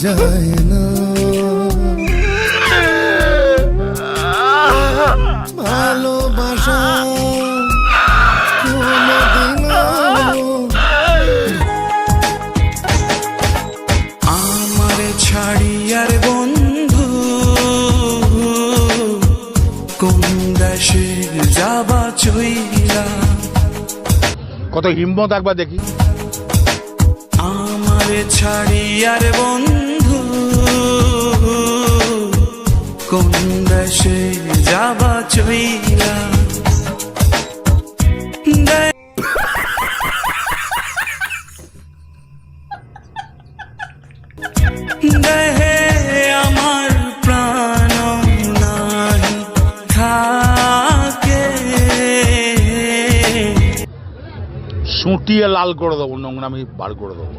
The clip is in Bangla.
যায় না, ভালোবাসা আমার ছাড়িয়ার বন্ধু কোন দেশে যাবা চইলা। কত হিম্মত একবার দেখি। আমার ছাড়িয়ার বন্ধু কোন দেশে যাবা চইলা। দেহে আমার প্রাণ নাহি থাকে, সুটিয়ে লাল করে দেবো, নোংরামি বার করে দেবো।